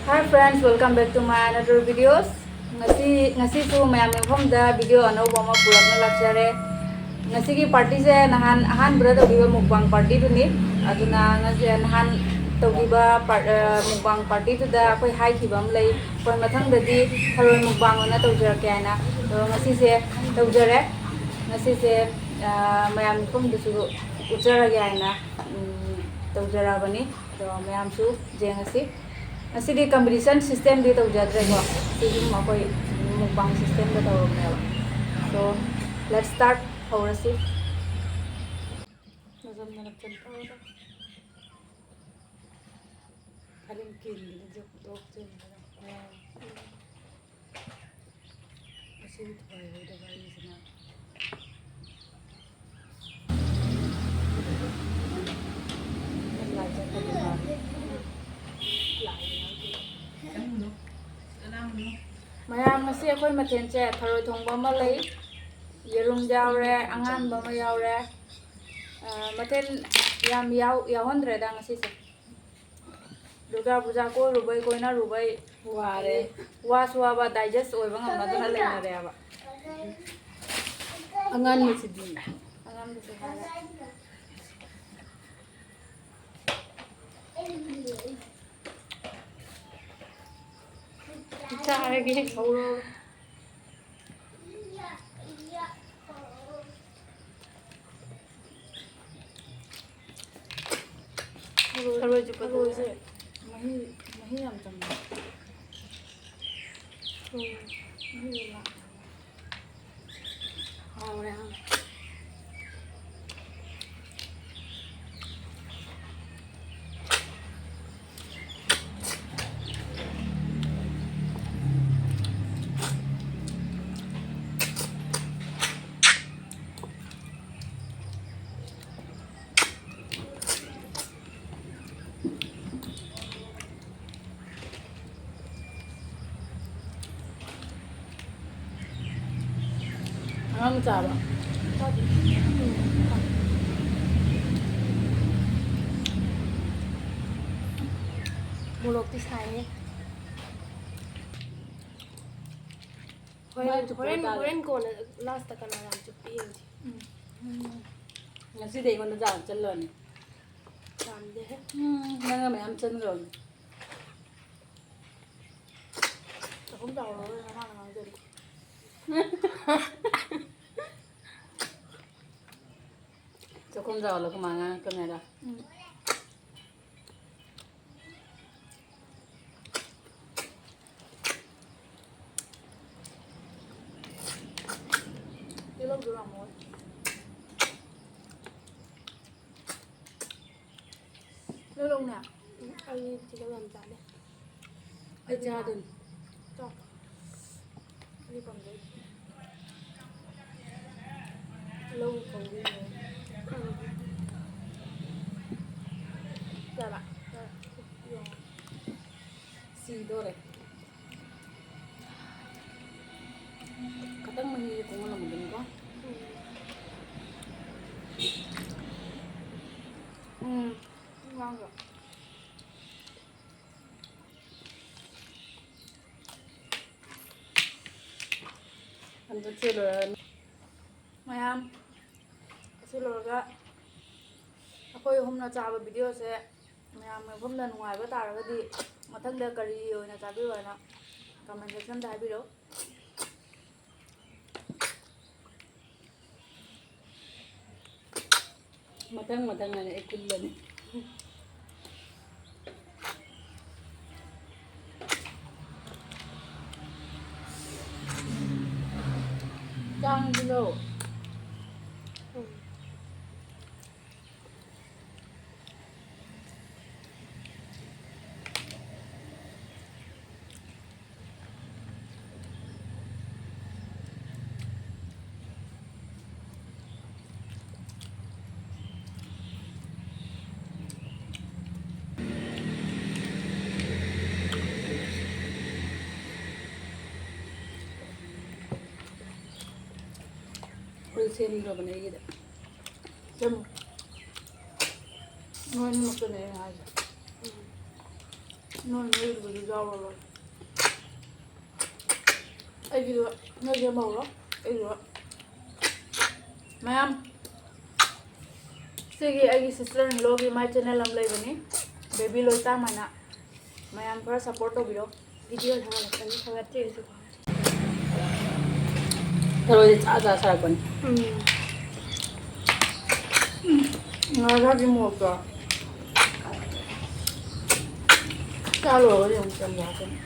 Hi friends, welcome back to my another videos. Ngasi su mayam yom da video ano bama pulak na lakjare. Ngasi ki party se nahan brother biwa mukbang party tu ni. Aduna ngasi nahan tawdiba mukbang party tu da koi hai kibam lay. Koi mathang dadi tharoi mukbang ona tawjar kaya na. So ngasi se tawjare. Ngasi se mayam yom da su ujara kaya na tawjara bani. So mayam su je ngasi. Asidi competition system di tau jadre ko sigi makoi mukbang system da tau me so let's start our recipe nazam na chal pa da kalim kin ni jo dok chen da asidi thai ho da gai sana lai cha ka mayam ngasi akhoi mathen che tharoi thongba ma lei yerum yaure angan ba ma yaure mathen yam yahondre da ngasi se durga puja ko rubai koina rubai ware waswa ba digest oi ba ngamna da lei na re ba angan mi sidi angan mi se hala Cari sauro. Tharoi juga tu je. Mahi yang macam. Mahi lah. Orang. Ang sarap. Bulog ti say. Horen ko na last ka na lang chuppi. Ngasi dei kon na jan lon. Jan de. Nang may am chen lon. Không đầu rồi nó ngon rồi. Cho không giàu là không mà cơm này đâu. Cái lông cứ làm mối. Nước lông nào? Anh chỉ có làm chả đấy. Anh gia đình. Cho. Đi còn đấy. Lâu cầu đi rồi. Dạ bạn. Xì đô này. Cả tầng mình cũng là một đỉnh quá. Ngon rồi. Ăn cho chưa rồi. Mayam. Kasi loga akoy humna chaba video se mayam humna nuai ba taraga di mathang da kari oina chabi wana comment section da biro mathang na ekulani Chang below. Sen rồi bane ये चम known मत नहीं आज ꯅꯣꯏꯕꯨꯗꯤ ꯌꯥꯎꯔꯔꯣꯏ ꯑꯩꯒꯤꯗꯣ ꯅꯣꯏ ꯁꯦꯝꯍꯧꯔꯣ ꯑꯩꯒꯤꯗꯣ ꯃꯌꯥꯝ ꯁꯤꯒꯤ ꯑꯩꯒꯤ ꯁꯤꯁꯇꯔ ꯏꯟ ꯂꯣꯒꯤ ꯃꯥꯏ ꯆꯦꯅꯦꯜ ꯑꯃ ꯂꯩꯕꯅꯤ ꯕꯦꯕꯤ ꯂꯣꯏꯇꯥꯝ ꯍꯥꯏꯅ ꯃꯌꯥꯝ ꯈꯔ ꯁꯞꯄꯣꯔꯠ ꯇꯧꯕꯤꯔꯣ ꯚꯤꯗꯤꯑꯣ ꯊꯥꯒꯠꯂꯛꯀꯅꯤ ꯊꯥꯒꯠꯇ꯭ꯔꯦꯁꯨ ꯊꯔꯣꯏꯁꯦ ꯆꯥ ꯁꯥꯔꯛꯄꯅꯤ ꯉꯥꯒꯤ ꯃꯣꯔꯣꯛꯇꯣ ꯆꯥ ꯂꯣꯏꯔꯒꯗꯤ ꯑꯃꯨꯛ ꯌꯥꯝ ꯌꯥꯛꯀꯅꯤ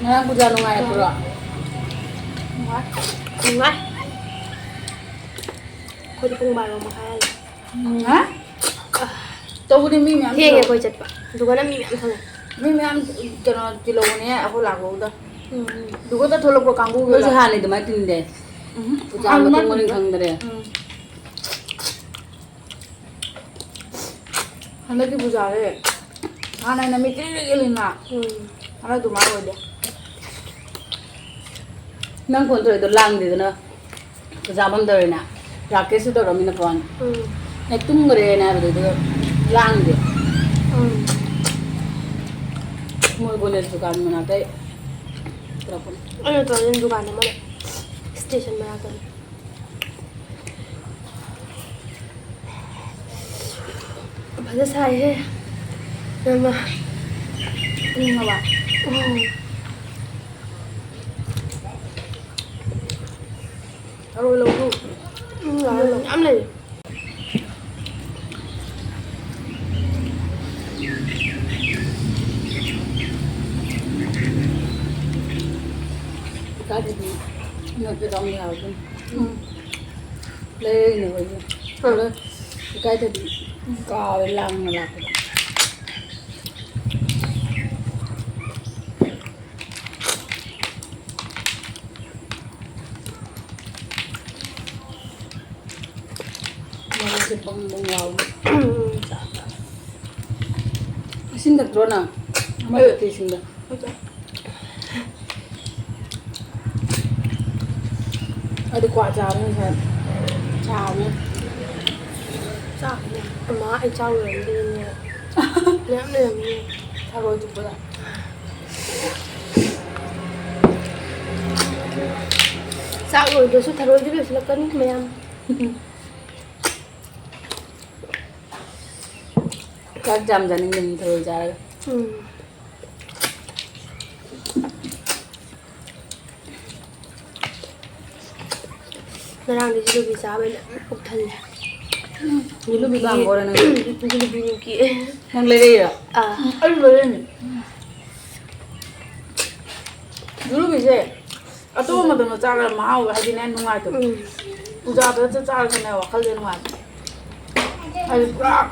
Ngayon ko dyan nung ayaw ko. Nungay. Pwede pong baro makayal. Ha? Tawag din Mimi. Kaya nga ko chat pa. Duga na Mimi ang tangan. Mimi ang tilaw niya ako lago da. Duga ta tholok ko kanggu ko. Kasi hani dumay tinde. Pujang mo ring khang dare. Handaki pujare. Hana na mitililina. Hana dumay ko de. Nang kon to lang di na. Pujamam dare na. Rakesh to ramina pon. Ek tum gare na do lang di. Moi boner dukan manate. Terapun. Ano to yung dukan naman. Station marathon. Basta saya. Nama. Ini ngawa. Tharoi lâu luôn. Ấm này. Cái gì nó cái đông nhiều chứ. Lên này rồi. Cái thì cò bên lăng là cái bông vào. Xin được rồi nào. Mới được thì xin được. Đi quả chào nữa thôi. Chào nữa. Chào nhỉ. Má anh chào rồi đi nè. Ném lên nè. Sao rồi chụp bữa Sao rồi tôi xuất Tharoi chứ là cân mẹ em. Các jam janin mình thôi ra. Narang di situ bisa bela uktal. Dulu bilang orang nang Dulu bingung ki. nang lele ya. Anh lele ni. Dulu bisa. Atau mà tụi nó cha là máu hay gì nên nungai tu. Uja tu cha cái này wakal dia nungai. Ay pra.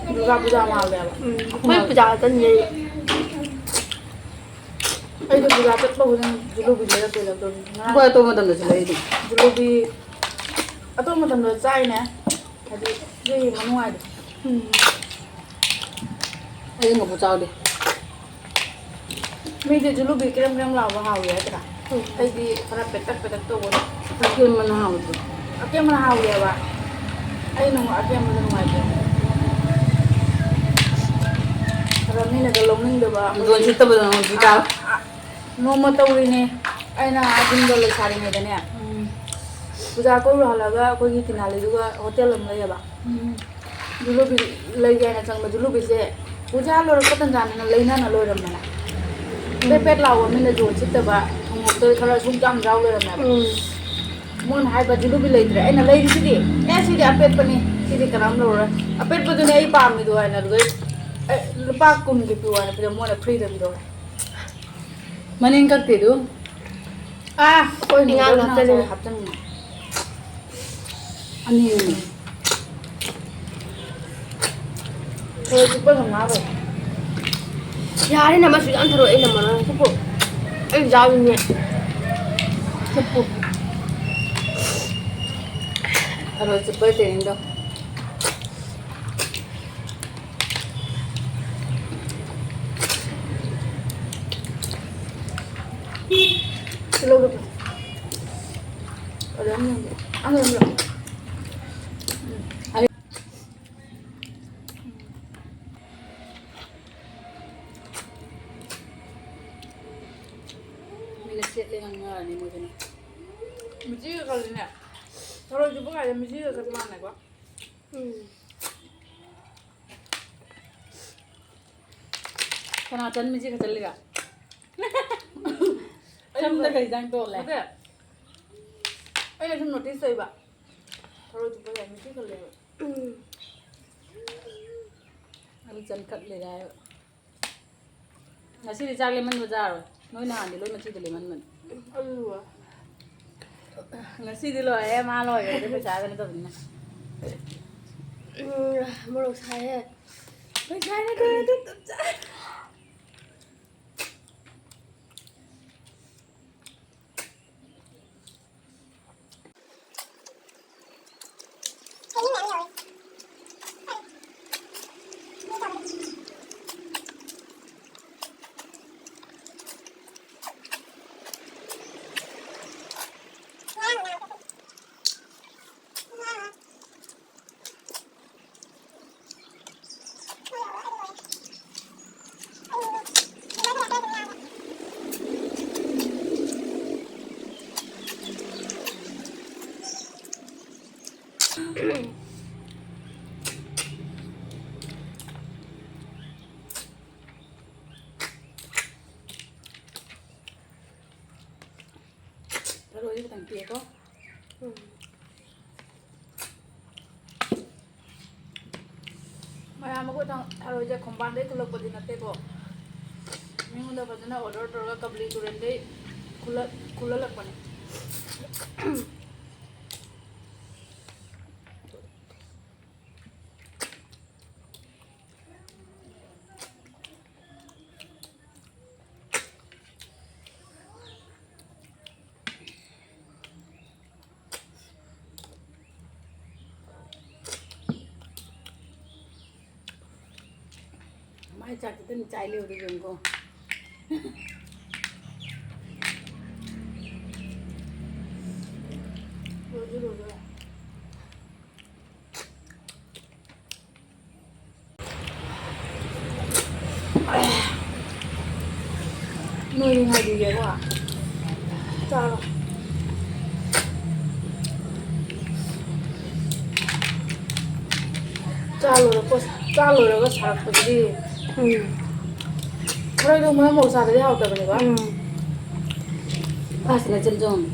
Duga puja mal dia. Mới puja tan ni. Ay tu puja tu bagus yang dulu bisa tu lah tu. Gua tu mà tụi nó chơi đi. Dulu bi. Atau mà tụi nó chơi nè. Jadi dia mà nungai tu. Ay nggak puja dia. Mình thì dulu bi kirim lawa hau ya tu lah. Ay di para petak tu boleh. Kirim mana hau tu. Kirim mana hau ya ba. Ay nung kirim mana nungai tu. Karena ni kalau ming deba. Doon siya tabi ng kita. No matawin ni. Ay na ating dolo sari ni dania. Puja ko halaga ko gi tinali duga hotel am lay ba. Dulu bi lay gay na sang dulu bi se. Puja lo ko tan jan na lay na lo ram na. Pepet law min na doon siya ba. Ngok to khala sung jam jaw le ram na. Mon hai ba dulu bi lay tra. Ay na lay si di. Si di apet pa ni. Si di karam lo ra. Apet pa do na ay pa mi do ay na do. Lupa kun gitu ana pila mo na freedom do. Maning kakti do. Ko ni Ingat na haptan ni. haptan. Ani ni. Ko chupa na ba. Yari nama sudah Tharoi ini nama. Cukup. Jauh ni. Chupa. Tharoi chuppi training do. Slow được. Ở đó nhiều. Ăn rồi rồi. Mình là chết lên ăn này mua cho này. Mình chỉ cái gì nè. Tharoi chuppi cái mình chỉ cái món này quá. Kana chân mình chỉ cái chân liga. Chân là cái răng to lại. Ay na notice tayo ba? Tharoi chuppi cái mình chỉ cái liga. Anh chân cắt lại đây. Ngasi đi chạc lemon bazaar rồi. Nói nào đi lôi mà chỉ được lemon mình. Ngasi đi lôi em ăn lôi cái phải chạc cái nó bình nè. Mua đồ xài ấy. Phải chạc nó tôi tự chạc. Tharoi cái thằng kia có. Maya mo ko tharoi ja khomban dei tulak padi nate ko. Mingunda badana order torga kabli turende khula lak pani. Mai chặt thì tên chạy liều đi dùng cô. Rồi. Nuôi ngày gì vậy quá? Chào. Chalo nó sạc cái gì? Tharoi đâu mới một sao thì học được rồi quá. Pass là chân rồng.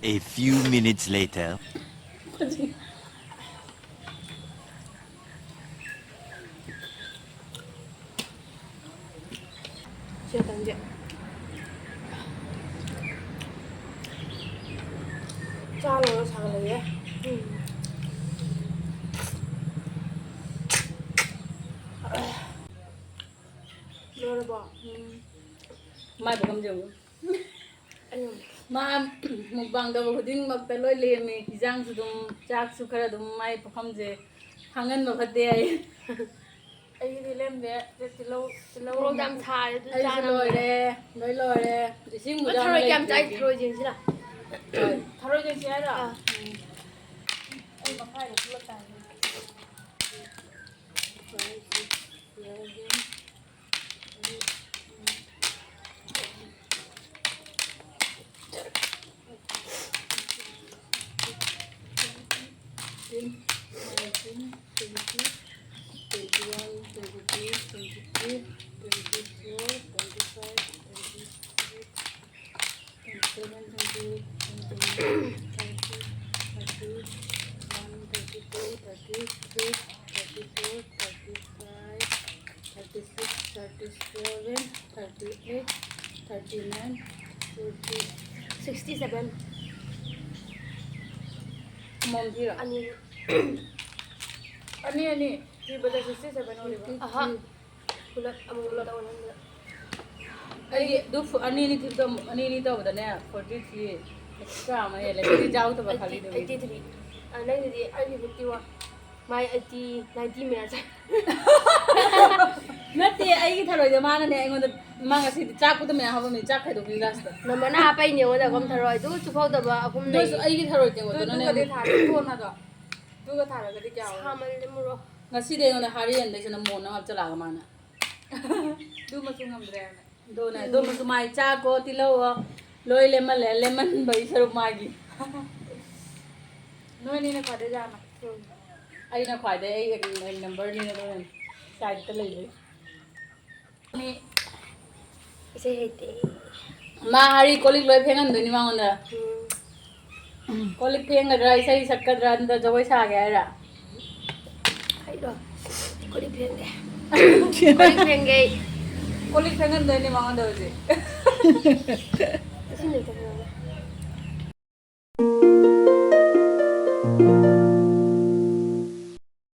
A few minutes later. Chưa tận diện. Chalo nó sạc lấy ấy. Rồi bỏ. Mai phải cầm dùng. Anh Ma mukbang da khuding mak taloi le me hijang su dum chak su khara dum mai pakham je hangan no khate ai ai di lem de tilo Tilo đam thà để ai cha loi re sing mu Tharoi kem chạy Tharoi gì chứ nào? Tharoi je sia da À. ai ma khai được lắc tai $67. Mom gì rồi? Anh อันนี้ที่บัตร67โอลิบะ อ่ะฮะคุณละเอามือละเอานั่นละ ไอ้ดูอันนี้นี่ที่ตัวอันนี้นี่ตัวบัตรเนี่ย43 extra มาเนี่ยเลยที่จ้าตัวบัตร खाली ดู 83อันนั้นดีไอ้ที่พูดว่าไม่90 minutes นัดที่ไอ้ที่ทารอยจะมาเนี่ยไอ้คนจะมากันสิจ้ากูต้องมีอะไรมีจ้าใครดูดีล่ะสิ น้ำมันหาไปเนี่ยว่าแต่ความทรอยตู้ชุบเขาแต่ว่าผม ดู ใน ไอ้ที่ทารอยจังหวะตัวนั้นเนี่ยดูก็ถ่ายทุกคนนะจ๊ะดูก็ถ่ายแล้วก็ได้จ้า ทำมันเลยมั้งหรอ งั้นสิเดี๋ยวเนี่ยฮาริเอ็นได้ฉันมองนะอับจะลากมานะดูมาสุ่งทำอะไรนะดูมาสุ่มไอ้จ้าก็ติโลอ่ะลอยเลมอนใบสรุปมากี่นู้นนี่นะขวดได้จ้ามาไอ้นะขวดได้ไอ้นัมเบอร์นี่นะตัวนั้นใส่ตะเลยนี่ ใช่เหตุ มาฮาริโคลิกลอยเพลงกันดูนี่มั้งคนเดียวโคลิกเพลงกันไรใส่สักกระดานแต่จะไว้ชาแกอ่ะ ใครดอกก็ได้เพลงเลยก็ได้เพลงไง โคลิกเพลงกันดูนี่มั้งคนเดียวสิ ไม่ใช่หนึ่งแต่เพลง